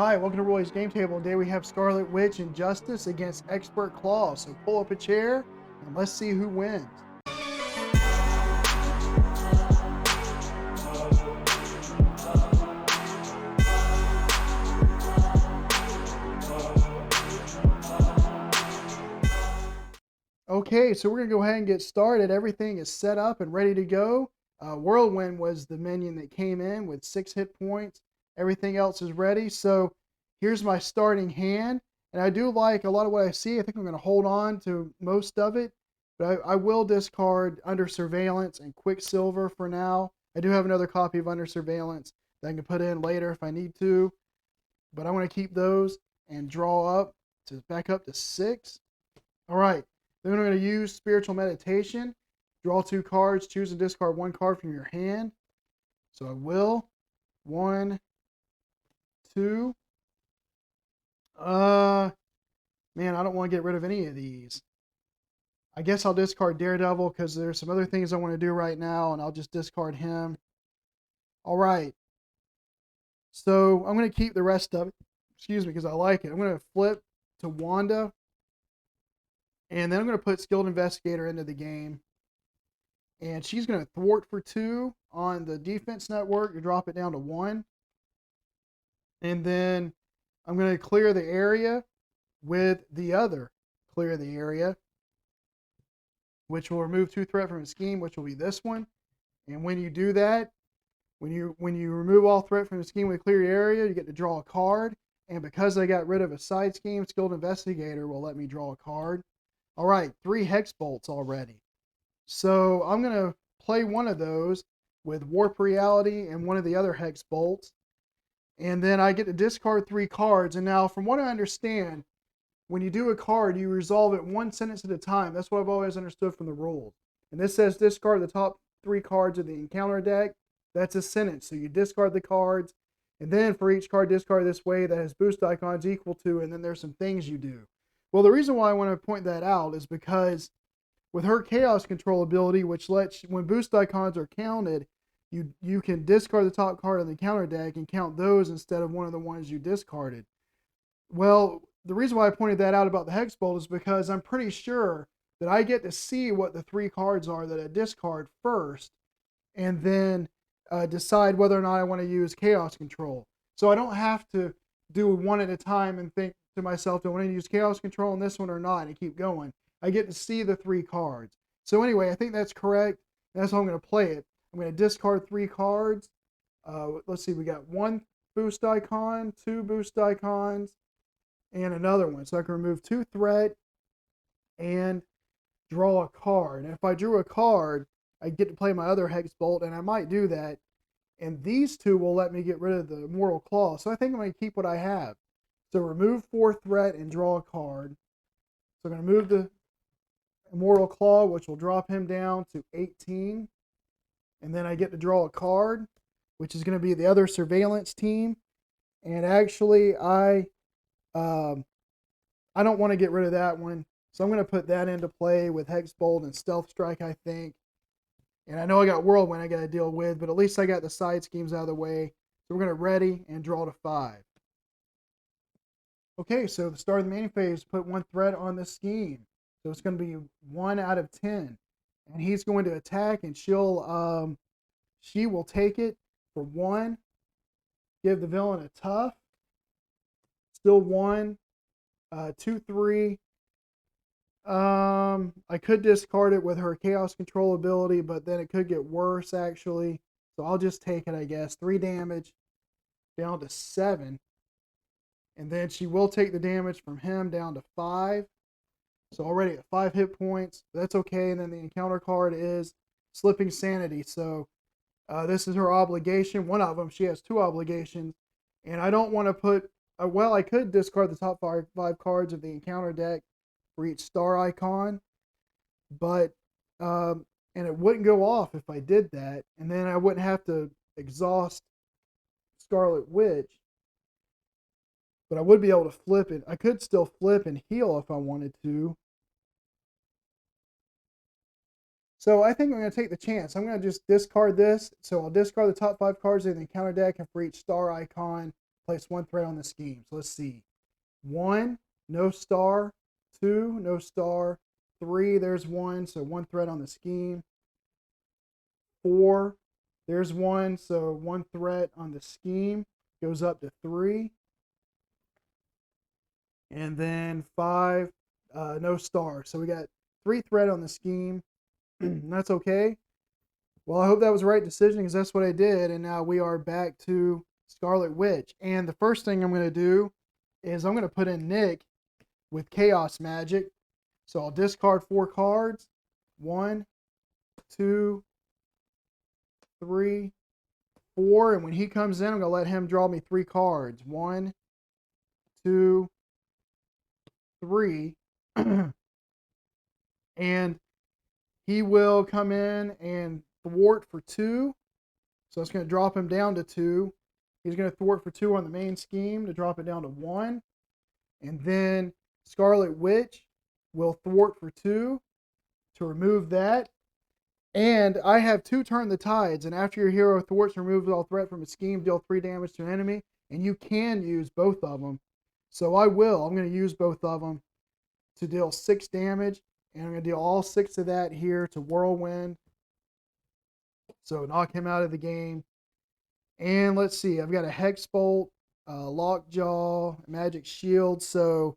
Hi, welcome to Roy's Game Table. Today we have Scarlet Witch and Justice against Expert Klaw. So pull up a chair and let's see who wins. Okay, so we're going to go ahead and get started. Everything is set up and ready to go. Whirlwind was the minion that came in with 6 hit points. Everything else is ready. So here's my starting hand. And I do like a lot of what I see. I think I'm going to hold on to most of it. But I will discard Under Surveillance and Quicksilver for now. I do have another copy of Under Surveillance that I can put in later if I need to. But I want to keep those and draw up to back up to 6. All right. Then we're going to use Spiritual Meditation. Draw 2 cards. Choose and discard 1 card from your hand. So I will. 1, 2. Man, I don't want to get rid of any of these. I guess I'll discard Daredevil because there's some other things I want to do right now, and I'll just discard him. All right. So I'm going to keep the rest of it. Excuse me, because I like it. I'm going to flip to Wanda. And then I'm going to put Skilled Investigator into the game. And she's going to thwart for 2 on the defense network to drop it down to 1. And then I'm going to clear the area with the other clear the area, which will remove 2 threat from the scheme, which will be this one. And when you do that, when you remove all threat from the scheme with clear area, you get to draw a card. And because I got rid of a side scheme, Skilled Investigator will let me draw a card. All right, 3 Hex Bolts already. So I'm going to play one of those with Warp Reality and one of the other Hex Bolts. And then I get to discard 3 cards. And now, from what I understand, when you do a card, you resolve it 1 sentence at a time. That's what I've always understood from the rules. And this says discard the top 3 cards of the encounter deck. That's a sentence. So you discard the cards. And then for each card, discard this way that has boost icons equal to, and then there's some things you do. Well, the reason why I want to point that out is because with her Chaos Control ability, which lets, when boost icons are counted, you can discard the top card of the counter deck and count those instead of one of the ones you discarded. Well, the reason why I pointed that out about the Hex Bolt is because I'm pretty sure that I get to see what the 3 cards are that I discard first, and then decide whether or not I want to use Chaos Control. So I don't have to do one at a time and think to myself, do I want to use Chaos Control on this one or not, and keep going. I get to see the 3 cards. So anyway, I think that's correct. That's how I'm going to play it. I'm going to discard 3 cards. Let's see, we got 1 boost icon, 2 boost icons, and another one. So I can remove 2 threat and draw a card. And if I drew a card, I get to play my other Hex Bolt, and I might do that. And these 2 will let me get rid of the Immortal Klaw. So I think I'm going to keep what I have. So remove 4 threat and draw a card. So I'm going to move the Immortal Klaw, which will drop him down to 18. And then I get to draw a card, which is going to be the other surveillance team. And actually, I don't want to get rid of that one. So I'm going to put that into play with Hex Bolt and Stealth Strike, I think. And I know I got Whirlwind I got to deal with, but at least I got the side schemes out of the way. So we're going to ready and draw to 5. Okay, so the start of the main phase, put 1 threat on the scheme. So it's going to be 1 out of 10. And he's going to attack, and she will take it for 1. Give the villain a tough. Still 1. 2, 3. I could discard it with her Chaos Control ability, but then it could get worse, actually. So I'll just take it, I guess. 3 damage. Down to 7. And then she will take the damage from him down to 5. So already at 5 hit points. That's okay. And then the encounter card is Slipping Sanity. So this is her obligation. One of them. She has 2 obligations. And I don't want to put... well, I could discard the top 5 cards of the encounter deck for each star icon. But... and it wouldn't go off if I did that. And then I wouldn't have to exhaust Scarlet Witch. But I would be able to flip it. I could still flip and heal if I wanted to. So I think I'm going to take the chance. I'm going to just discard this. So I'll discard the top 5 cards in the encounter deck, and for each star icon, place 1 threat on the scheme. So let's see. 1, no star. 2, no star. 3, there's 1, so 1 threat on the scheme. 4, there's 1, so 1 threat on the scheme. Goes up to 3. And then 5, no star. So we got 3 threat on the scheme. That's okay. Well, I hope that was the right decision because that's what I did. And now we are back to Scarlet Witch. And the first thing I'm going to do is I'm going to put in Nick with Chaos Magic. So I'll discard 4 cards. 1, 2, 3, 4. And when he comes in, I'm going to let him draw me 3 cards. 1, 2, 3. And he will come in and thwart for 2. So it's going to drop him down to 2. He's going to thwart for 2 on the main scheme to drop it down to 1. And then Scarlet Witch will thwart for 2 to remove that. And I have 2 Turn the Tides. And after your hero thwarts, removes all threat from a scheme, deal 3 damage to an enemy. And you can use both of them. So I will. I'm going to use both of them to deal 6 damage. And I'm going to deal all 6 of that here to Whirlwind. So knock him out of the game. And let's see. I've got a Hex Bolt, Lockjaw, Magic Shield. So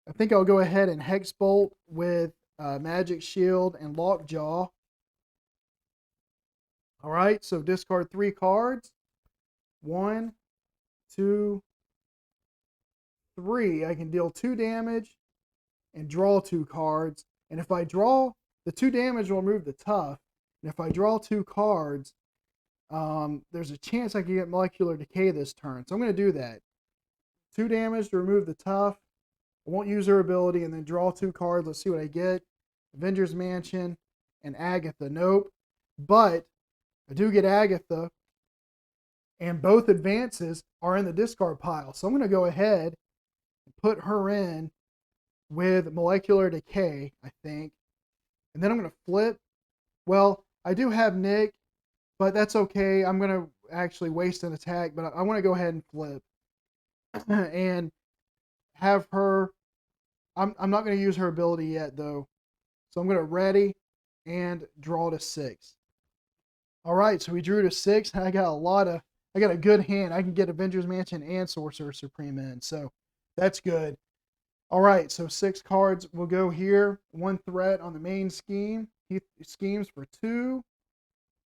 I think I'll go ahead and Hex Bolt with Magic Shield and Lockjaw. All right. So discard 3 cards. 1, 2, 3. I can deal 2 damage and draw 2 cards. And if I draw, the 2 damage will remove the tough. And if I draw 2 cards, there's a chance I can get Molecular Decay this turn. So I'm going to do that. 2 damage to remove the tough. I won't use her ability and then draw 2 cards. Let's see what I get. Avengers Mansion and Agatha. Nope. But I do get Agatha. And both advances are in the discard pile. So I'm going to go ahead and put her in with Molecular Decay, I think. And then I'm going to flip. Well, I do have Nick, but that's okay. I'm going to actually waste an attack, but I want to go ahead and flip. And have her. I'm not going to use her ability yet, though. So I'm going to ready and draw to 6. All right, so we drew to 6. I got a good hand. I can get Avengers Mansion and Sorcerer Supreme in, so that's good. All right, so 6 cards will go here. 1 threat on the main scheme. He schemes for 2,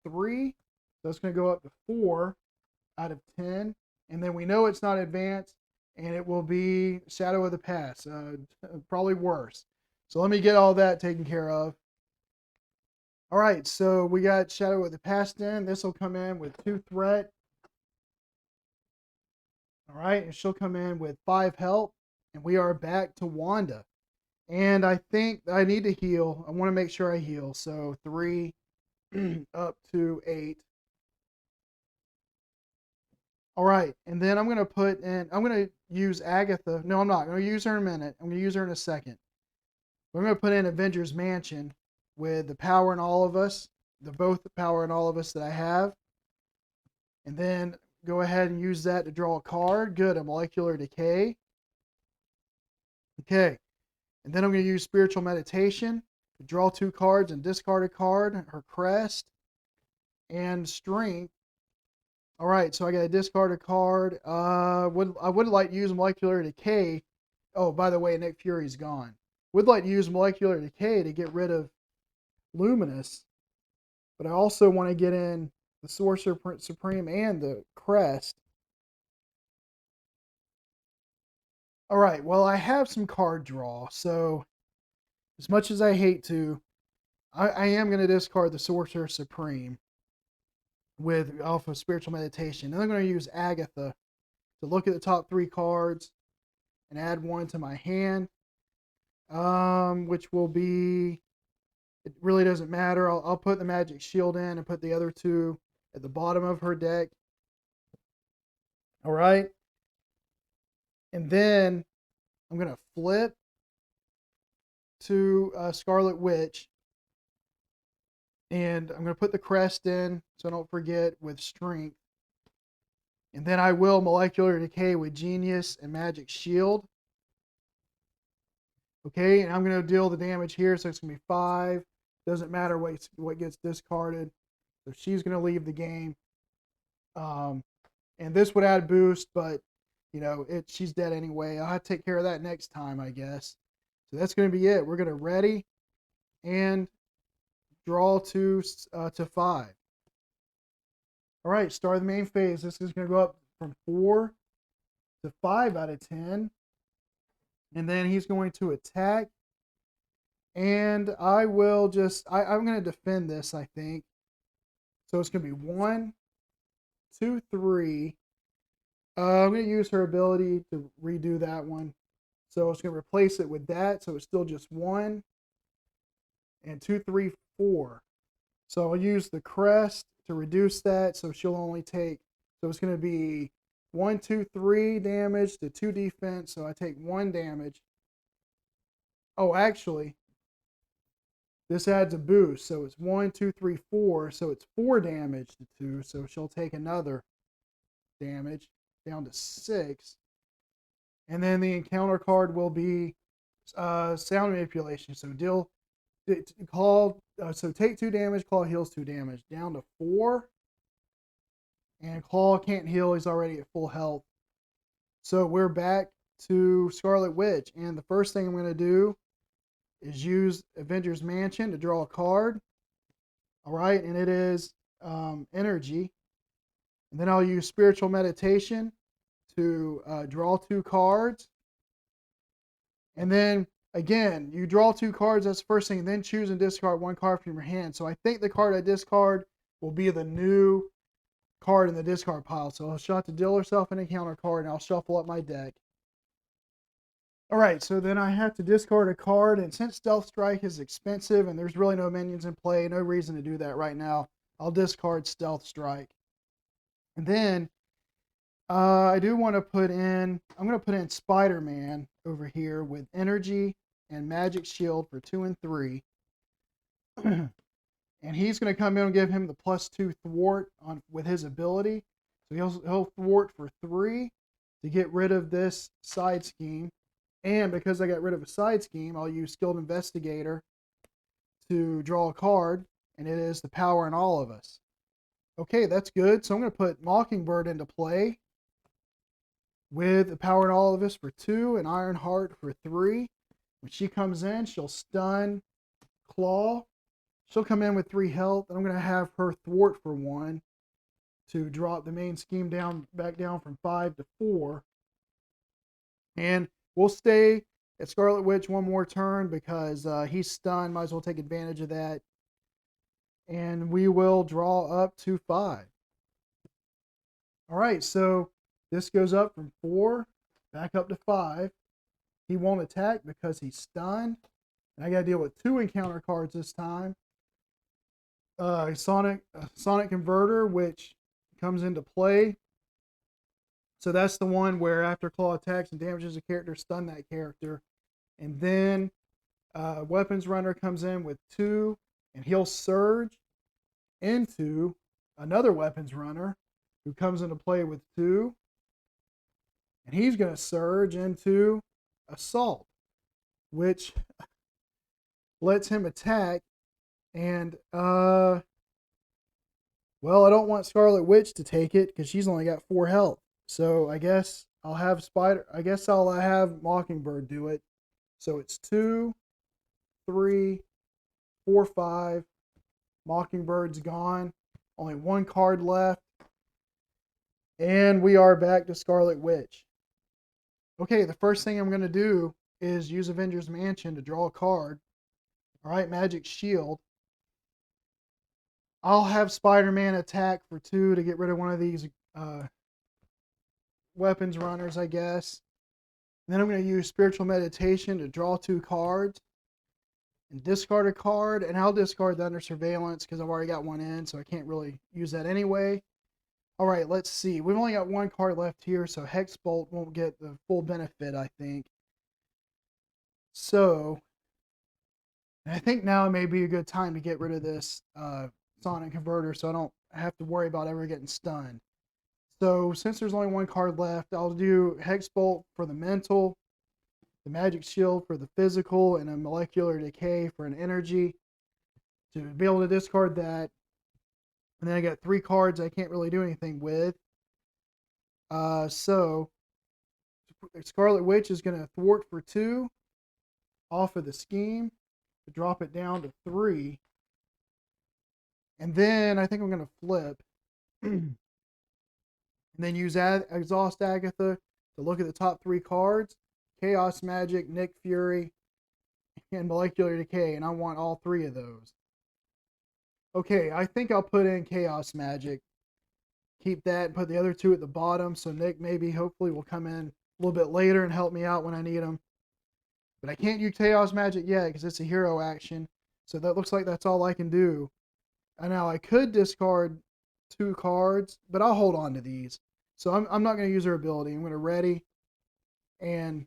3. So it's going to go up to 4 out of 10. And then we know it's not advanced, and it will be Shadow of the Past. Probably worse. So let me get all that taken care of. All right, so we got Shadow of the Past in. This will come in with 2 threat. All right, and she'll come in with 5 health. And we are back to Wanda. And I think I need to heal. I want to make sure I heal. So 3 up to 8. All right, and then I'm going to use Agatha. No, I'm not. I'm going to use her in a minute. I'm going to use her in a second. We're going to put in Avengers Mansion with the Power in All of Us, both the Power in All of Us that I have. And then go ahead and use that to draw a card. Good, a Molecular Decay. Okay, and then I'm going to use Spiritual Meditation to draw 2 cards and discard a card, her Crest, and Strength. All right, so I got to discard a card. I would like to use Molecular Decay. Oh, by the way, Nick Fury's gone. Would like to use Molecular Decay to get rid of Luminous, but I also want to get in the Sorcerer Supreme and the Crest. All right, well, I have some card draw, so as much as I hate to, I am going to discard the Sorcerer Supreme off of Spiritual Meditation. And I'm going to use Agatha to look at the top 3 cards and add 1 to my hand, which will be, it really doesn't matter. I'll put the Magic Shield in and put the other 2 at the bottom of her deck. All right. And then I'm going to flip to Scarlet Witch. And I'm going to put the Crest in so I don't forget with Strength. And then I will Molecular Decay with Genius and Magic Shield. Okay, and I'm going to deal the damage here, so it's going to be 5. Doesn't matter what gets discarded. So she's going to leave the game. And this would add boost, but she's dead anyway. I'll have to take care of that next time, I guess. So that's going to be it. We're going to ready and draw to 5. All right, start the main phase. This is going to go up from 4 to 5 out of 10. And then he's going to attack. And I will I'm going to defend this, I think. So it's going to be 1, 2, 3. I'm going to use her ability to redo that one. So it's going to replace it with that. So it's still just 1 and 2, 3, 4. So I'll use the crest to reduce that. So she'll only take, so it's going to be 1, 2, 3 damage to 2 defense. So I take 1 damage. Oh, actually, this adds a boost. So it's 1, 2, 3, 4. So it's 4 damage to 2. So she'll take another damage down to 6. And then the encounter card will be sound manipulation. So so take 2 damage, Klaw heals 2 damage, down to 4. And Klaw can't heal, he's already at full health. So we're back to Scarlet Witch. And the first thing I'm going to do is use Avengers Mansion to draw a card. All right, and it is energy. And then I'll use Spiritual Meditation to draw 2 cards. And then, again, you draw 2 cards, that's the first thing, and then choose and discard 1 card from your hand. So I think the card I discard will be the new card in the discard pile. So she'll have to deal herself an encounter card, and I'll shuffle up my deck. All right, so then I have to discard a card, and since Stealth Strike is expensive and there's really no minions in play, no reason to do that right now, I'll discard Stealth Strike. And then I do want to I'm going to put in Spider-Man over here with Energy and Magic Shield for 2 and 3. And he's going to come in and give him the +2 thwart with his ability. So he'll thwart for 3 to get rid of this side scheme. And because I got rid of a side scheme, I'll use Skilled Investigator to draw a card. And it is the Power in All of Us. Okay, that's good. So I'm going to put Mockingbird into play with the Power in All of Us for 2 and Ironheart for 3. When she comes in, she'll stun Klaw. She'll come in with 3 health, and I'm going to have her thwart for 1 to drop the main scheme back down from 5 to 4. And we'll stay at Scarlet Witch 1 more turn because he's stunned. Might as well take advantage of that. And we will draw up to 5. All right, so this goes up from 4 back up to 5. He won't attack because he's stunned. And I got to deal with 2 encounter cards this time. Sonic Converter, which comes into play. So that's the one where after Klaw attacks and damages a character, stun that character. And then Weapons Runner comes in with 2, and he'll surge into another Weapons Runner who comes into play with 2. And he's going to surge into Assault, which lets him attack. And, well, I don't want Scarlet Witch to take it because she's only got 4 health. So I guess I'll have Mockingbird do it. So it's 2, 3, 4, 5. Mockingbird's gone. Only 1 card left. And we are back to Scarlet Witch. Okay, the first thing I'm going to do is use Avengers Mansion to draw a card. All right, Magic Shield. I'll have Spider-Man attack for 2 to get rid of one of these weapons runners, I guess. And then I'm going to use Spiritual Meditation to draw 2 cards and discard a card. And I'll discard the Under Surveillance because I've already got 1 in, so I can't really use that anyway. All right, let's see. We've only got 1 card left here, so Hex Bolt won't get the full benefit, I think. So, I think now may be a good time to get rid of this Sonic Converter so I don't have to worry about ever getting stunned. So since there's only one card left, I'll do Hex Bolt for the mental, the Magic Shield for the physical, and a Molecular Decay for an energy to be able to discard that. And then I got 3 cards I can't really do anything with. So Scarlet Witch is going to thwart for 2 off of the scheme to drop it down to 3. And then I think I'm going to flip and then use Exhaust Agatha to look at the top 3 cards: Chaos Magic, Nick Fury, and Molecular Decay. And I want all 3 of those. Okay, I think I'll put in Chaos Magic. Keep that and put the other 2 at the bottom. So Nick hopefully will come in a little bit later and help me out when I need him. But I can't use Chaos Magic yet because it's a hero action. So that looks like that's all I can do. And now I could discard 2 cards, but I'll hold on to these. So I'm not going to use her ability. I'm going to ready and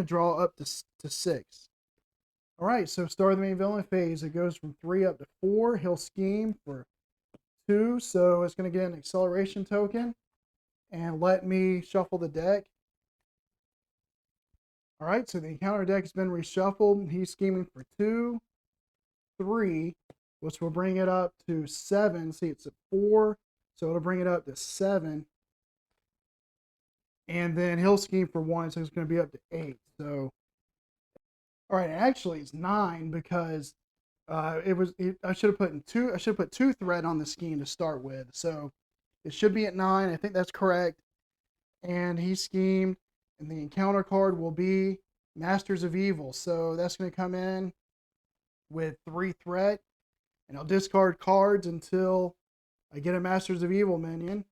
draw up to 6. All right, so start of the main villain phase. It goes from 3 up to 4. He'll scheme for 2, so it's going to get an acceleration token. And let me shuffle the deck. All right, so the encounter deck has been reshuffled. He's scheming for 2, 3, which will bring it up to 7. See, it's at 4, so it'll bring it up to 7. And then he'll scheme for 1, so it's going to be up to 8. So, all right, actually it's 9 because I should have put 2. I should have put 2 threat on the scheme to start with. So it should be at 9. I think that's correct. And he schemed, and the encounter card will be Masters of Evil. So that's going to come in with 3 threat, and I'll discard cards until I get a Masters of Evil minion.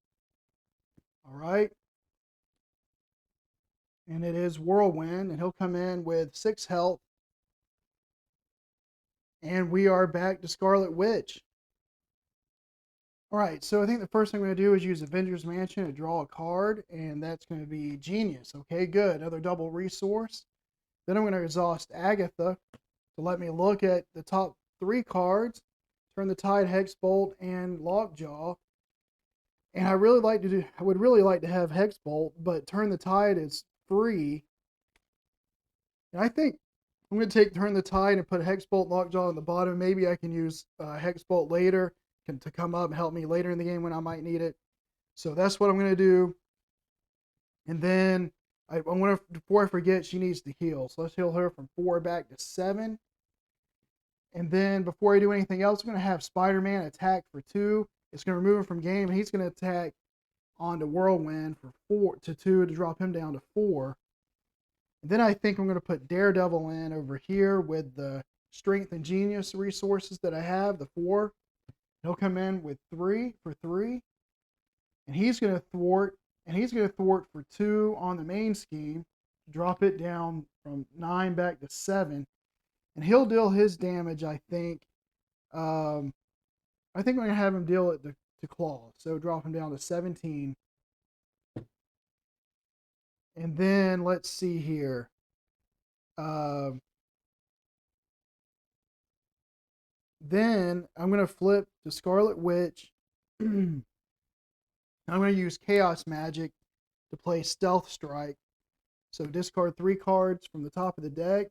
All right. And it is Whirlwind, and he'll come in with 6 health. And we are back to Scarlet Witch. All right, so I think the first thing I'm going to do is use Avengers Mansion to draw a card, and that's going to be Genius. Okay, good. Another double resource. Then I'm going to exhaust Agatha to let me look at the top 3 cards, Turn the Tide, Hex Bolt, and Lockjaw. And I would really like to have Hex Bolt, but Turn the Tide is free. And I think I'm going to take Turn the Tide and put Hex Bolt, Lockjaw on the bottom. Maybe I can use Hex Bolt later to come up and help me later in the game when I might need it. So that's what I'm going to do. And then before I forget, she needs to heal. So let's heal her from 4 back to 7. And then before I do anything else, I'm going to have Spider-Man attack for 2. It's going to remove him from game, and he's going to attack onto Whirlwind for 4 to 2 to drop him down to 4. And then I think I'm going to put Daredevil in over here with the Strength and Genius resources that I have, the 4. He'll come in with 3 for 3. And he's going to thwart. And he's going to thwart for 2 on the main scheme. Drop it down from 9 back to 7. And he'll deal his damage, I think. I think I'm going to have him deal it to Klaw. So drop him down to 17. And then let's see here. Then I'm going to flip to Scarlet Witch. I'm going to use Chaos Magic to play Stealth Strike. So discard 3 cards from the top of the deck.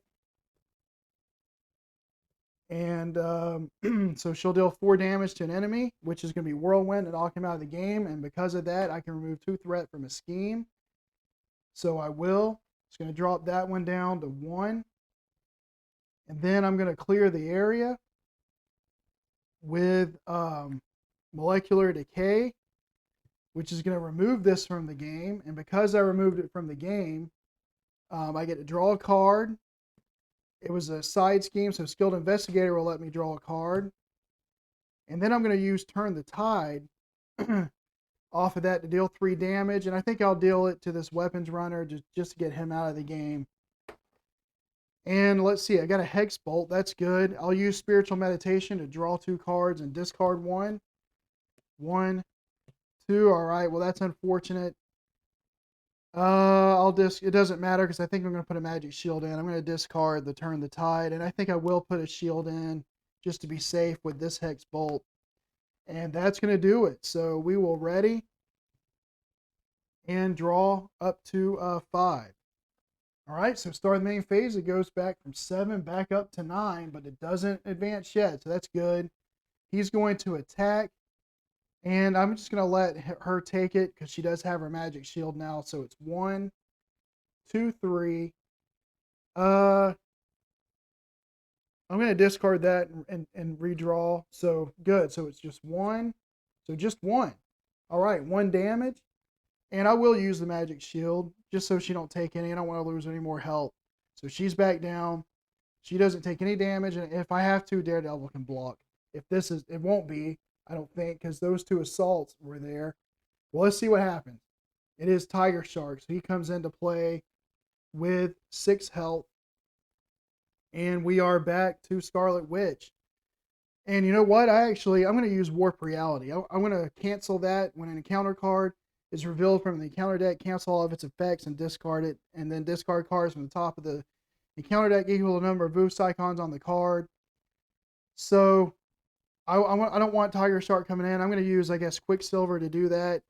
And so she'll deal 4 damage to an enemy, which is going to be Whirlwind, and knock him out of the game. And because of that, I can remove 2 threat from a scheme. So I will. It's going to drop that one down to 1. And then I'm going to clear the area with Molecular Decay, which is going to remove this from the game. And because I removed it from the game, I get to draw a card. It was a side scheme, so Skilled Investigator will let me draw a card. And then I'm going to use Turn the Tide off of that to deal 3 damage. And I think I'll deal it to this Weapons Runner just to get him out of the game. And let's see, I got a Hex Bolt. That's good. I'll use Spiritual Meditation to draw 2 cards and discard 1. 1, 2. All right, well, that's unfortunate. It doesn't matter because I think I'm going to put a Magic Shield in. I'm going to discard the Turn the Tide, and I think I will put a shield in just to be safe with this Hex Bolt. And that's going to do it. So we will ready and draw up to 5. All right, so start the main phase. It goes back from 7 back up to 9, but it doesn't advance yet, so that's good. He's going to attack, and I'm just going to let her take it because she does have her magic shield now. So it's 1, 2, 3. I'm going to discard that and redraw. So good. So it's just 1. So just 1. All right, 1 damage. And I will use the magic shield just so she don't take any. I don't want to lose any more health. So she's back down. She doesn't take any damage. And if I have to, Daredevil can block. If this is, it won't be, I don't think, because those 2 assaults were there. Well, let's see what happens. It is Tiger Shark. So he comes into play with 6 health. And we are back to Scarlet Witch. And you know what? I'm going to use Warp Reality. I'm going to cancel that when an encounter card is revealed from the encounter deck, cancel all of its effects and discard it, and then discard cards from the top of the encounter deck equal to the number of boost icons on the card. So I don't want Tiger Shark coming in. I'm going to use, I guess, Quicksilver to do that.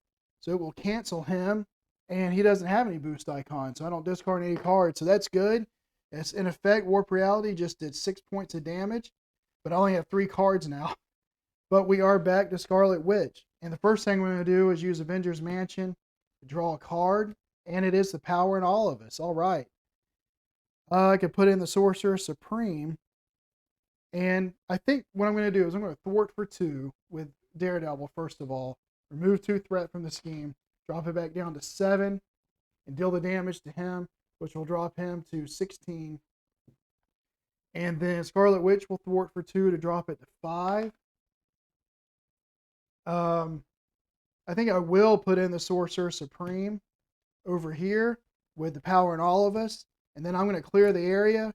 So it will cancel him, and he doesn't have any boost icons, so I don't discard any cards. So that's good. It's in effect, Warp Reality just did 6 points of damage, but I only have 3 cards now. But we are back to Scarlet Witch. And the first thing we're going to do is use Avengers Mansion to draw a card. And it is the power in all of us. All right. I could put in the Sorcerer Supreme. And I think what I'm going to do is I'm going to thwart for 2 with Daredevil, first of all. Remove 2 threat from the scheme. Drop it back down to 7. And deal the damage to him, which will drop him to 16. And then Scarlet Witch will thwart for 2 to drop it to 5. I think I will put in the Sorcerer Supreme over here with the power in all of us. And then I'm going to clear the area.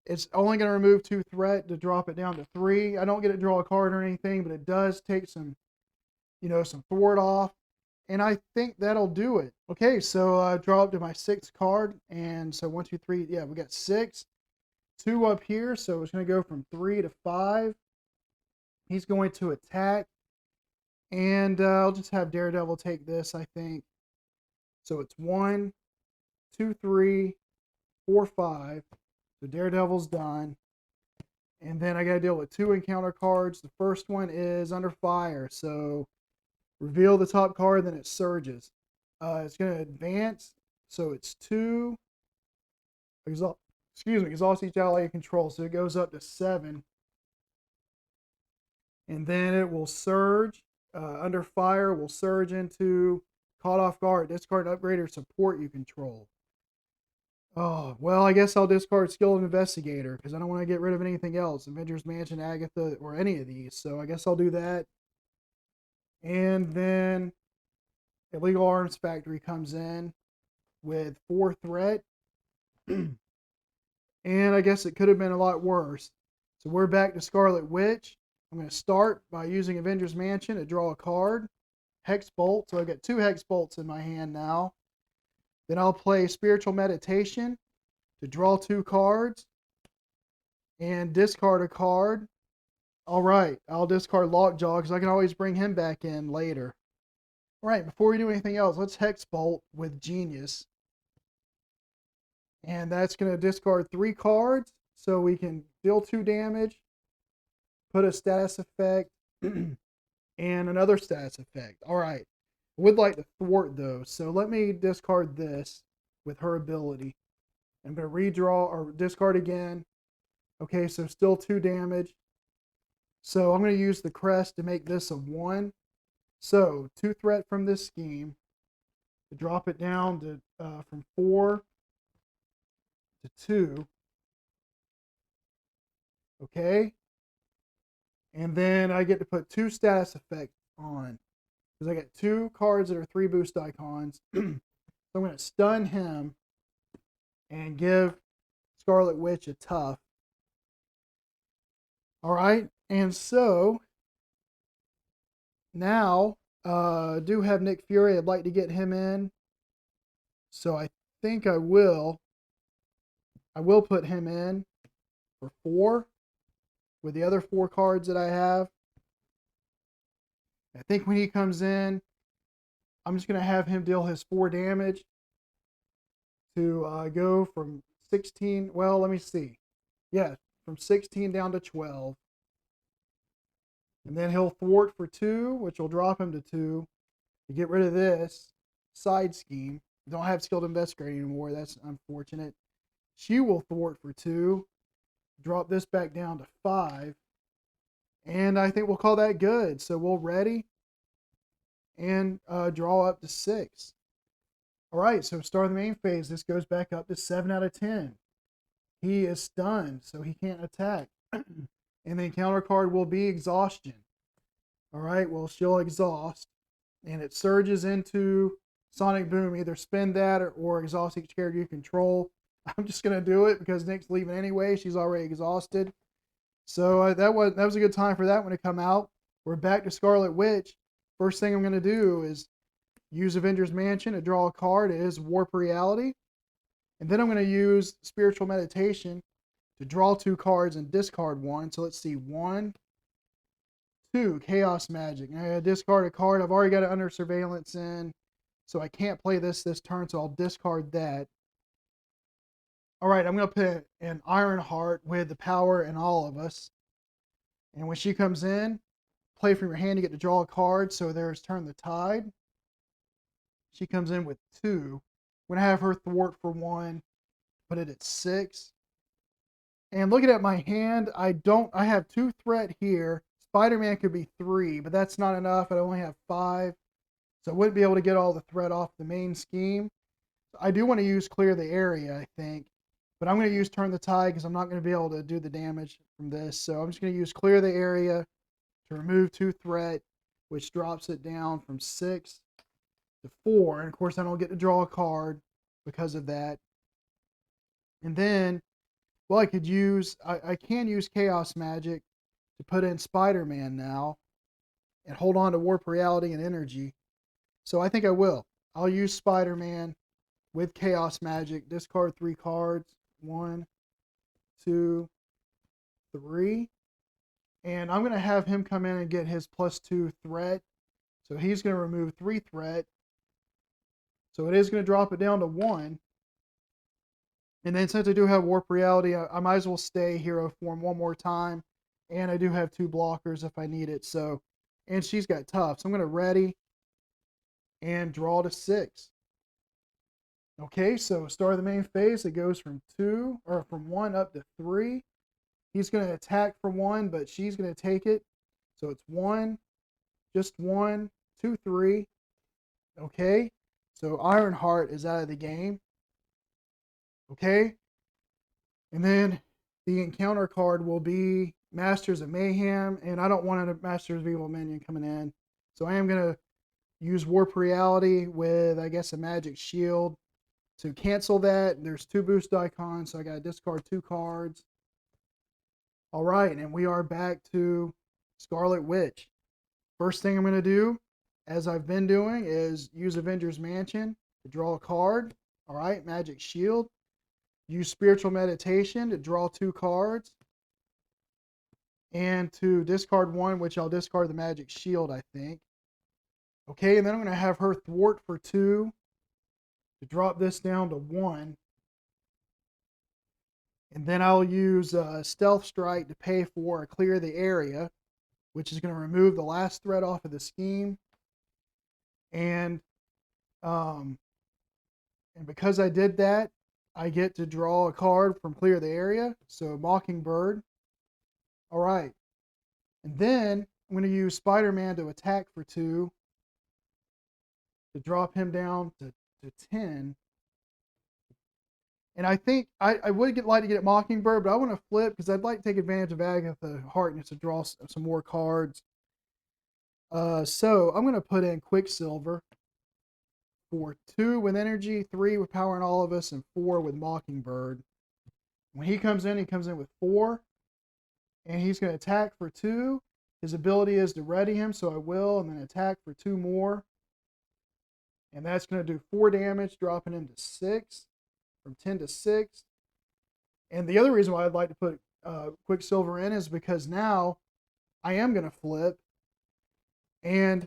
It's only going to remove 2 threat to drop it down to 3. I don't get to draw a card or anything, but it does take some thwart off. And I think that'll do it. Okay, so I draw up to my 6th card. And so 1, 2, 3. Yeah, we got 6. 2 up here. So it's going to go from 3 to 5. He's going to attack. And I'll just have Daredevil take this, I think. So it's 1, 2, 3, 4, 5. So Daredevil's done. And then I got to deal with 2 encounter cards. The first one is Under Fire. So reveal the top card, then it surges. It's going to advance. So it's 2. Exhaust each ally you control. So it goes up to 7. And then it will surge. Under Fire will surge into Caught Off Guard. Discard upgrade or support you control. Oh, well, I guess I'll discard Skilled Investigator because I don't want to get rid of anything else. Avengers Mansion, Agatha, or any of these. So I guess I'll do that. And then Illegal Arms Factory comes in with 4 threat. And I guess it could have been a lot worse. So we're back to Scarlet Witch. I'm going to start by using Avengers Mansion to draw a card. Hex Bolt. So I've got 2 Hex Bolts in my hand now. Then I'll play Spiritual Meditation to draw 2 cards and discard a card. All right, I'll discard Lockjaw because I can always bring him back in later. All right, before we do anything else, let's Hex Bolt with Genius. And that's going to discard 3 cards so we can deal 2 damage. Put a status effect, and another status effect. All right. I would like to thwart those. So let me discard this with her ability. I'm going to redraw or discard again. Okay, so still 2 damage. So I'm going to use the crest to make this a 1. So 2 threat from this scheme to drop it down to from 4 to 2. Okay. And then I get to put 2 status effects on. Because I got 2 cards that are 3 boost icons. So I'm going to stun him and give Scarlet Witch a tough. Alright. And so now do have Nick Fury. I'd like to get him in. So I think I will. I will put him in for 4. With the other 4 cards that I have. I think when he comes in, I'm just going to have him deal his 4 damage to go from 16. Well, let me see. Yeah, from 16 down to 12. And then he'll thwart for 2, which will drop him to 2 to get rid of this side scheme. Don't have skilled investigator anymore. That's unfortunate. She will thwart for 2, drop this back down to 5. And I think we'll call that good. So we'll ready and draw up to 6. All right, so start of the main phase. This goes back up to 7 out of 10. He is stunned, so he can't attack. And the encounter card will be exhaustion. All right, well, she'll exhaust. And it surges into Sonic Boom. Either spend that or exhaust each character you control. I'm just going to do it because Nick's leaving anyway. She's already exhausted. So that was a good time for that one to come out. We're back to Scarlet Witch. First thing I'm going to do is use Avengers Mansion to draw a card. It is Warp Reality. And then I'm going to use Spiritual Meditation to draw 2 cards and discard 1. So let's see. 1, 2, Chaos Magic. And I gotta discard a card. I've already got it under surveillance in, so I can't play this turn, so I'll discard that. All right, I'm going to put an Iron Heart with the power in all of us. And when she comes in, play from your hand, you get to draw a card. So there's Turn the Tide. She comes in with 2. I'm going to have her thwart for 1, put it at 6. And looking at my hand, I have 2 threat here. Spider-Man could be 3, but that's not enough. I only have 5. So I wouldn't be able to get all the threat off the main scheme. I do want to use Clear the Area, I think. But I'm going to use Turn the Tide because I'm not going to be able to do the damage from this. So I'm just going to use Clear the Area to remove 2 threat, which drops it down from 6 to 4. And of course, I don't get to draw a card because of that. And then, well, I can use Chaos Magic to put in Spider-Man now and hold on to Warp Reality and Energy. So I think I will. I'll use Spider-Man with Chaos Magic, discard 3 cards. 1, 2, 3. And I'm going to have him come in and get his +2 threat. So he's going to remove 3 threat. So it is going to drop it down to 1. And then since I do have Warp Reality, I might as well stay Hero Form one more time. And I do have 2 blockers if I need it. So, and she's got tough. So I'm going to ready and draw to 6. Okay, so start of the main phase, it goes from 1 up to 3. He's going to attack for 1, but she's going to take it. So it's 1, just 1, 2, 3. Okay, so Ironheart is out of the game. Okay, and then the encounter card will be Masters of Mayhem, and I don't want a Masters of Evil minion coming in. So I am going to use Warp Reality with, I guess, a Magic Shield. To cancel that, there's 2 boost icons, so I got to discard 2 cards. All right, and we are back to Scarlet Witch. First thing I'm going to do, as I've been doing, is use Avengers Mansion to draw a card. All right, Magic Shield. Use Spiritual Meditation to draw 2 cards. And to discard 1, which I'll discard the Magic Shield, I think. Okay, and then I'm going to have her thwart for 2. To drop this down to 1. And then I'll use Stealth Strike to pay for Clear the Area, which is going to remove the last threat off of the scheme. And because I did that, I get to draw a card from Clear the Area. So Mockingbird. All right. And then I'm going to use Spider-Man to attack for 2 to drop him down to 10. And I think I would like to get Mockingbird, but I want to flip because I'd like to take advantage of Agatha Harkness to draw some more cards. So I'm going to put in Quicksilver for 2 with Energy, 3 with Power in All of Us, and 4 with Mockingbird. When he comes in with 4. And he's going to attack for 2. His ability is to ready him, so I will, and then attack for 2 more. And that's going to do 4 damage, dropping him to 6. From 10 to 6. And the other reason why I'd like to put Quicksilver in is because now I am going to flip. And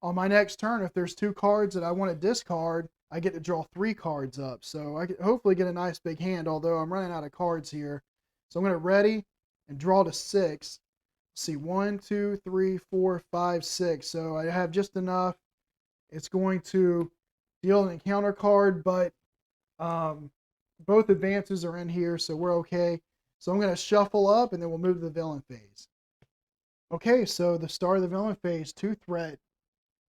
on my next turn, if there's 2 cards that I want to discard, I get to draw 3 cards up. So I could hopefully get a nice big hand, although I'm running out of cards here. So I'm going to ready and draw to 6. Let's see, 1, 2, 3, 4, 5, 6. So I have just enough. It's going to deal an encounter card, but both advances are in here, so we're okay. So I'm going to shuffle up, and then we'll move to the villain phase. Okay, so the start of the villain phase, 2 threat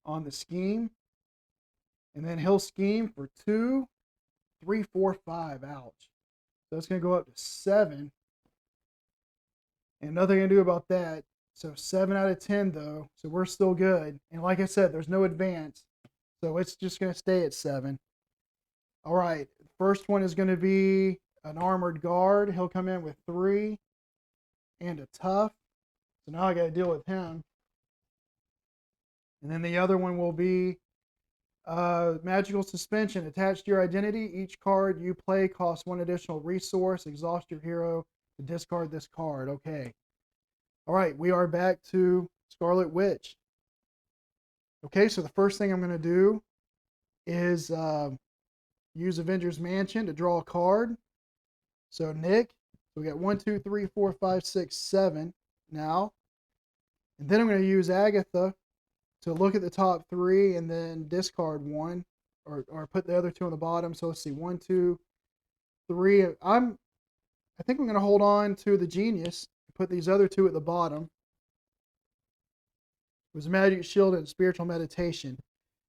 on the scheme. And then he'll scheme for 2, 3, 4, 5. Ouch. So it's going to go up to 7. And nothing I can do about that. So 7 out of 10, though. So we're still good. And like I said, there's no advance. So it's just going to stay at 7. All right. First one is going to be an armored guard. He'll come in with 3 and a tough. So now I got to deal with him. And then the other one will be magical suspension. Attached to your identity, each card you play costs 1 additional resource. Exhaust your hero to discard this card. Okay. All right, we are back to Scarlet Witch. Okay, so the first thing I'm going to do is use Avengers Mansion to draw a card. So Nick, so we got 1, 2, 3, 4, 5, 6, 7 now. And then I'm going to use Agatha to look at the top 3 and then discard 1 or put the other 2 on the bottom. So let's see, 1, 2, 3. I think I'm going to hold on to the Genius, put these other 2 at the bottom. It was Magic Shield and Spiritual Meditation.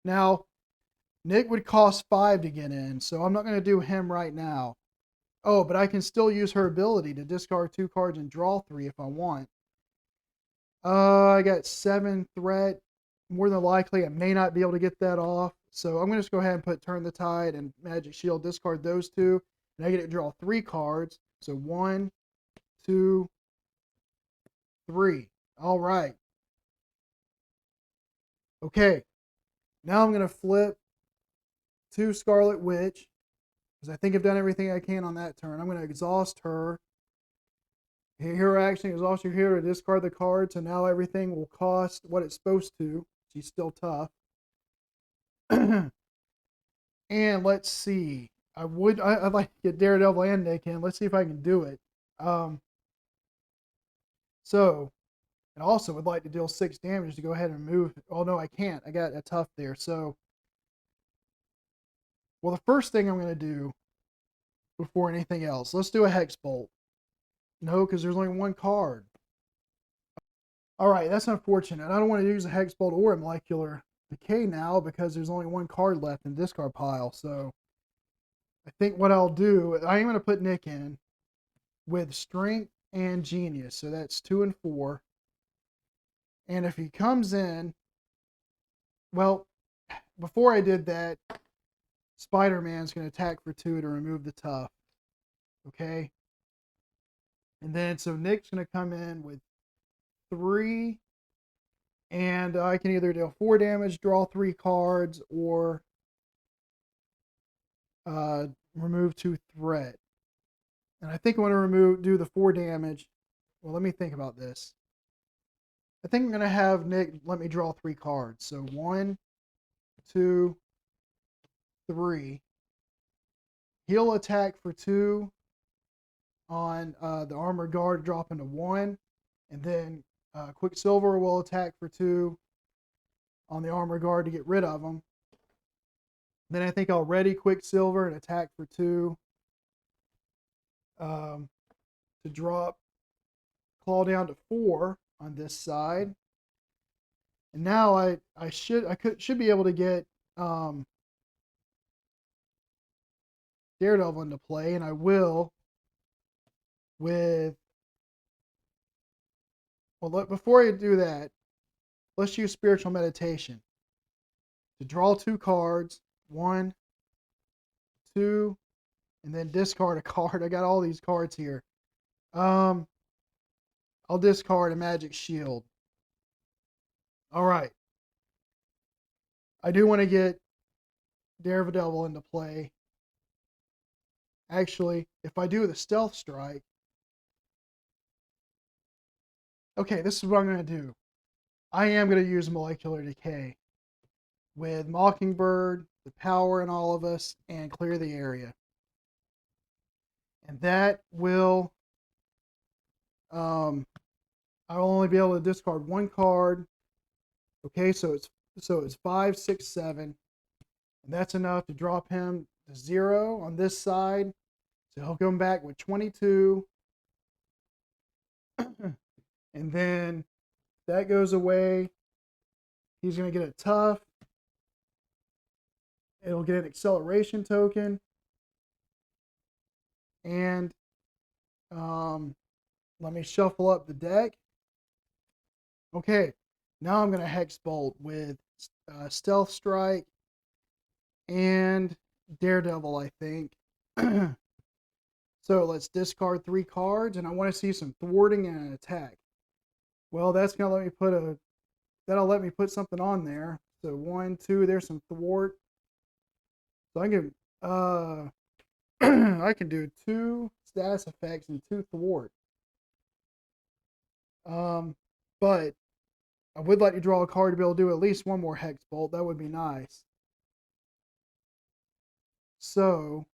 Now, Nick would cost 5 to get in, so I'm not going to do him right now. Oh, but I can still use her ability to discard 2 cards and draw 3 if I want. I got 7 threat. More than likely, I may not be able to get that off. So I'm going to just go ahead and put Turn the Tide and Magic Shield, discard those 2. And I get to draw 3 cards. So 1, 2, 3. All right. Okay. Now I'm going to flip to Scarlet Witch, because I think I've done everything I can on that turn. I'm going to exhaust her. Hero action, exhaust your hero to discard the card. So now everything will cost what it's supposed to. She's still tough. And let's see. I'd like to get Daredevil and Nick in. Let's see if I can do it. So, and also would like to deal 6 damage to go ahead and move. Oh no, I can't. I got a tough there. So, well, the first thing I'm going to do before anything else, let's do a Hex Bolt. No, because there's only 1 card. All right, that's unfortunate. I don't want to use a Hex Bolt or a Molecular Decay now because there's only 1 card left in the discard pile. So I think what I'll do, I am going to put Nick in with Strength and Genius. So that's 2 and 4. And if he comes in, well, before I did that, Spider-Man's going to attack for 2 to remove the tough. Okay? And then, so Nick's going to come in with 3. And I can either deal 4 damage, draw 3 cards, or remove 2 threat. And I think I'm going to do the 4 damage. Well, let me think about this. I think I'm going to have Nick let me draw 3 cards. So 1, 2, 3. He'll attack for 2 on the Armored Guard, dropping to 1. And then Quicksilver will attack for 2 on the Armored Guard to get rid of them. Then I think I'll ready Quicksilver and attack for 2 to drop Klaw down to 4 on this side. And now I should be able to get Daredevil into play, and I will with, well, before I do that, let's use Spiritual Meditation to draw 2 cards, 1, 2, and then discard a card. I got all these cards here. I'll discard a Magic Shield. All right. I do want to get Daredevil into play. Actually, if I do the Stealth Strike, okay, this is what I'm going to do. I am going to use Molecular Decay. with Mockingbird, the power in all of us, and clear the area. And that will, I'll only be able to discard one card. Okay, so it's 5, 6, 7, and that's enough to drop him to 0 on this side. So he'll come back with 22, and then that goes away. He's going to get a tough. It'll get an acceleration token, and let me shuffle up the deck. Okay, now I'm going to Hex Bolt with Stealth Strike and Daredevil, I think. So let's discard 3 cards, and I want to see some thwarting and an attack. Well, that's going to let me put that'll let me put something on there. So 1, 2, there's some thwart. So I can I can do 2 status effects and 2 thwart. But I would like to draw a card to be able to do at least one more Hex Bolt. That would be nice. So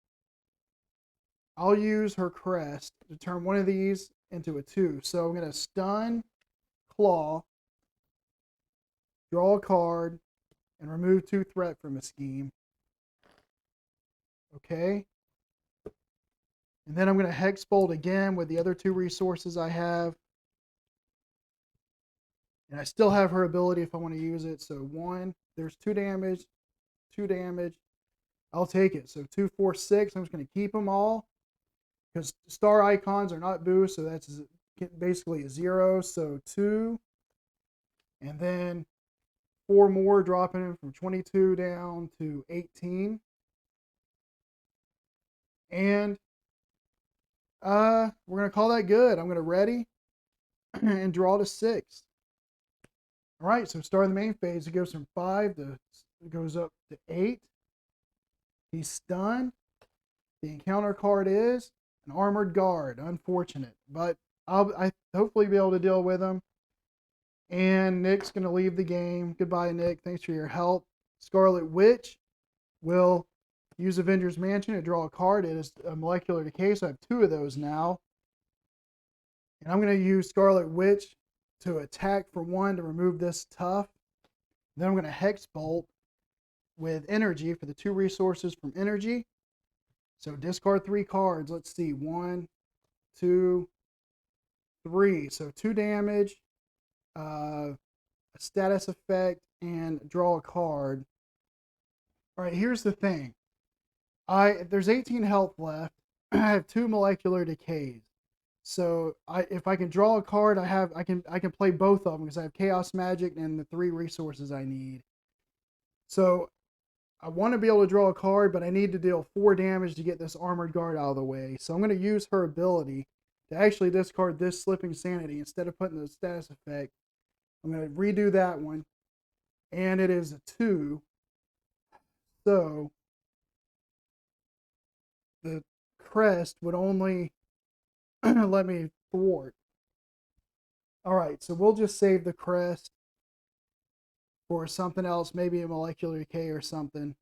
I'll use her crest to turn one of these into a 2. So I'm going to stun Klaw, draw a card, and remove 2 threat from a scheme. Okay. And then I'm going to Hex Bolt again with the other 2 resources I have. And I still have her ability if I want to use it. So 1, there's 2 damage, 2 damage. I'll take it. So 2, 4, 6. I'm just going to keep them all, because star icons are not boost, so that's basically a 0. So 2, and then 4 more, dropping it from 22 down to 18. And we're going to call that good. I'm going to ready and draw to 6. All right, so starting the main phase, it goes from 5 to, it goes up to 8. He's stunned. The encounter card is an Armored Guard. Unfortunate, but I hopefully be able to deal with him. And Nick's going to leave the game. Goodbye, Nick. Thanks for your help. Scarlet Witch will use Avengers Mansion to draw a card. It is a molecular decay, so I have 2 of those now. And I'm going to use Scarlet Witch to attack for 1 to remove this tough. Then I'm going to Hex Bolt with energy for the 2 resources from energy. So discard 3 cards. Let's see. 1, 2, 3. So 2 damage, a status effect, and draw a card. All right, here's the thing. There's 18 health left. I have 2 molecular decays. So if I can draw a card, I can play both of them because I have Chaos Magic and the 3 resources I need. So I want to be able to draw a card, but I need to deal 4 damage to get this Armored Guard out of the way. So I'm going to use her ability to actually discard this Slipping Sanity instead of putting the status effect. I'm going to redo that one, and it is a 2. So the crest would only let me thwart. All right, so we'll just save the crest for something else, maybe a molecular decay or something.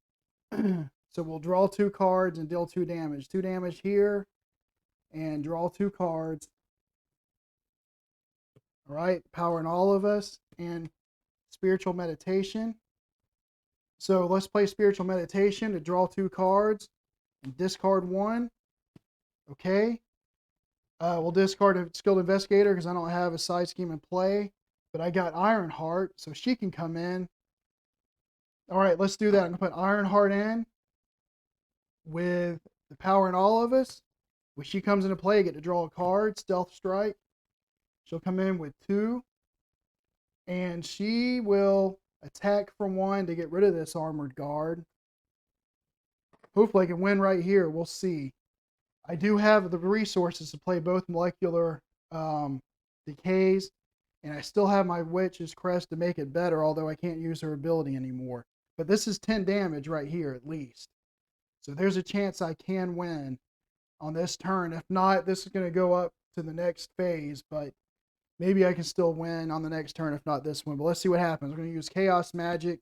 So we'll draw 2 cards and deal 2 damage. 2 damage here, and draw 2 cards. All right, power in all of us, and spiritual meditation. So let's play spiritual meditation to draw 2 cards and discard 1. Okay. We'll discard a skilled investigator because I don't have a side scheme in play, but I got Ironheart, so she can come in. All right, let's do that. I'm going to put Ironheart in with the power in all of us. When she comes into play, I get to draw a card, Stealth Strike. She'll come in with 2, and she will attack for 1 to get rid of this Armored Guard. Hopefully I can win right here. We'll see. I do have the resources to play both molecular decays, and I still have my Witch's Crest to make it better, although I can't use her ability anymore. But this is 10 damage right here at least. So there's a chance I can win on this turn. If not, this is going to go up to the next phase, but maybe I can still win on the next turn, if not this one. But let's see what happens. We're going to use Chaos Magic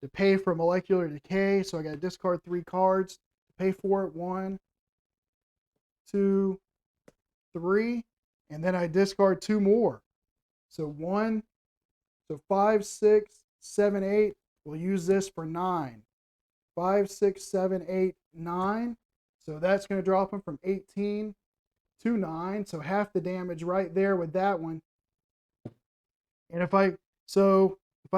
to pay for molecular decay. So I got to discard 3 cards to pay for it. 1, 2, 3. And then I discard 2 more. So 1, so 5, 6, 7, 8. We'll use this for 9. 5, 6, 7, 8, 9. So that's going to drop them from 18 to 9. So half the damage right there with that one. And if I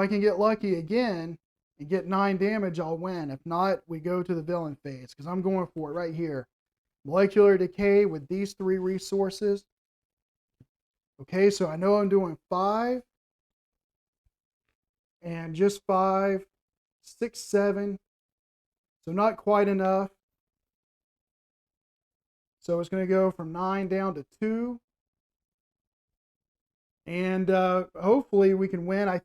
can get lucky again and get 9 damage, I'll win. If not, we go to the villain phase because I'm going for it right here. Molecular decay with these 3 resources. Okay, so I know I'm doing 5 and just 5, 6, 7. So not quite enough. So it's going to go from 9 down to 2. And hopefully we can win. I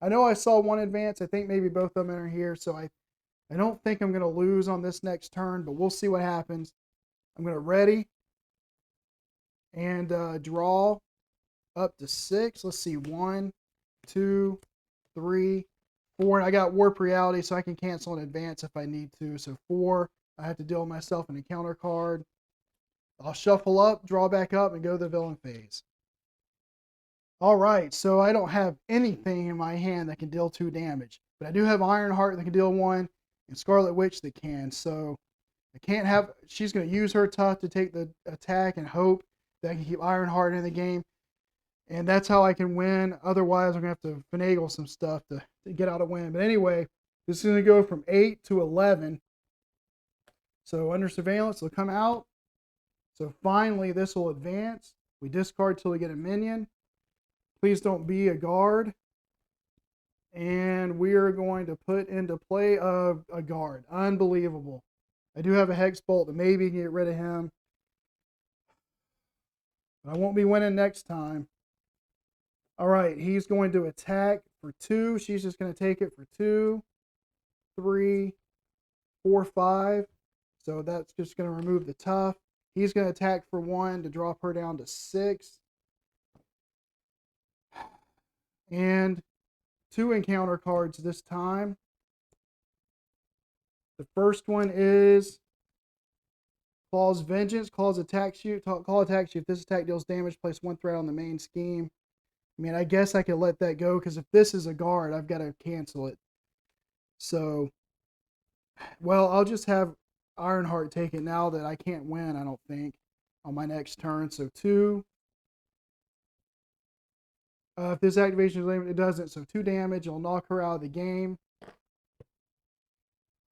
know I saw 1 advance. I think maybe both of them are here. So I don't think I'm going to lose on this next turn, but we'll see what happens. I'm going to ready and draw up to 6. Let's see. 1, 2, 3, 4. And I got Warp Reality, so I can cancel in advance if I need to. So 4. I have to deal with myself an encounter card. I'll shuffle up, draw back up, and go to the villain phase. All right, so I don't have anything in my hand that can deal 2 damage, but I do have Ironheart that can deal 1 and Scarlet Witch that can. So I can't have, she's going to use her tough to take the attack and hope that I can keep Ironheart in the game. And that's how I can win. Otherwise, I'm going to have to finagle some stuff to get out a win. But anyway, this is going to go from 8 to 11. So under surveillance, it'll come out. So finally, this will advance. We discard till we get a minion. Please don't be a guard. And we are going to put into play a guard. Unbelievable. I do have a Hex Bolt to maybe get rid of him. But I won't be winning next time. All right, he's going to attack for 2. She's just going to take it for 2, 3, 4, 5. So that's just going to remove the tough. He's going to attack for 1 to drop her down to 6. And 2 encounter cards this time. The first one is Claw's Vengeance. Claw attacks you. If this attack deals damage, place 1 threat on the main scheme. I mean, I guess I could let that go because if this is a guard, I've got to cancel it. So, well, I'll just have Ironheart take it now that I can't win, I don't think, on my next turn. So 2. If this activation is limited, it doesn't. So 2 damage. I'll knock her out of the game.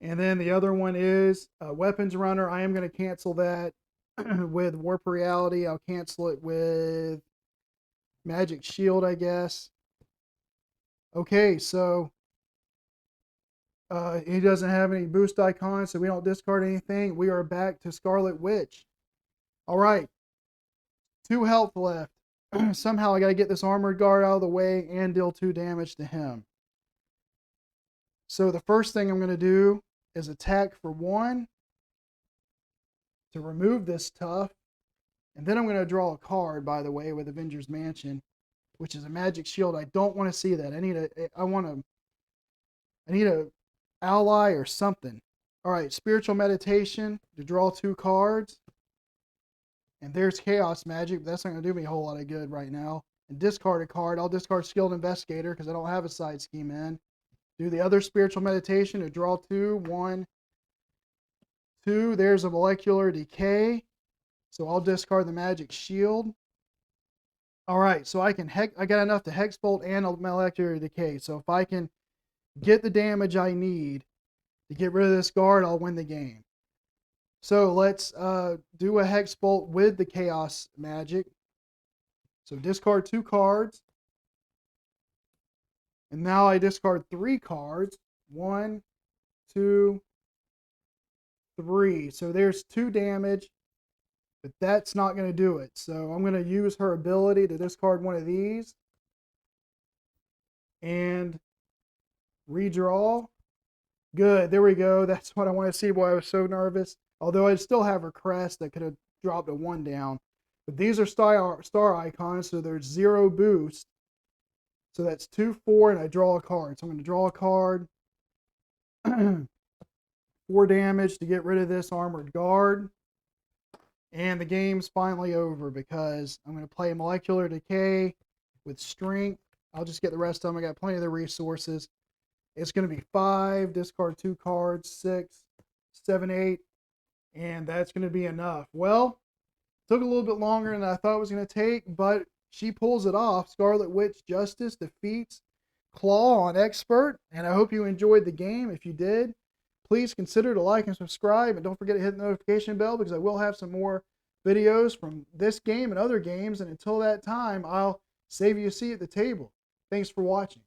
And then the other one is Weapons Runner. I am going to cancel that with Warp Reality. I'll cancel it with Magic Shield, I guess. Okay, so he doesn't have any boost icons, so we don't discard anything. We are back to Scarlet Witch. All right, 2 health left. Somehow I got to get this Armored Guard out of the way and deal 2 damage to him. So the first thing I'm going to do is attack for 1 to remove this tough. And then I'm going to draw a card, by the way, with Avengers Mansion, which is a Magic Shield. I don't want to see that. I need a ally or something. All right, Spiritual Meditation to draw 2 cards. And there's Chaos Magic, but that's not going to do me a whole lot of good right now. And discard a card. I'll discard Skilled Investigator because I don't have a side scheme in. Do the other Spiritual Meditation to draw 2. 1, 2. There's a Molecular Decay. So I'll discard the Magic Shield. All right, so I got enough to Hex Bolt and a Molecular Decay. So if I can get the damage I need to get rid of this guard, I'll win the game. So let's do a Hex Bolt with the Chaos Magic. So discard 2 cards. And now I discard 3 cards. 1, 2, 3. So there's 2 damage. But that's not going to do it. So I'm going to use her ability to discard one of these. And redraw. Good. There we go. That's what I want to see. Boy, I was so nervous. Although I still have her crest that could have dropped a 1 down. But these are star icons, so there's 0 boost. So that's 2, 4, and I draw a card. So I'm going to draw a card. 4 damage to get rid of this armored guard. And the game's finally over because I'm going to play Molecular Decay with Strength. I'll just get the rest of them. I got plenty of the resources. It's going to be 5, discard 2 cards, 6, 7, 8, and that's going to be enough. Well, took a little bit longer than I thought it was going to take, but she pulls it off. Scarlet Witch Justice defeats Klaw on Expert, and I hope you enjoyed the game. If you did, please consider to like and subscribe, and don't forget to hit the notification bell because I will have some more videos from this game and other games, and until that time, I'll save you a seat at the table. Thanks for watching.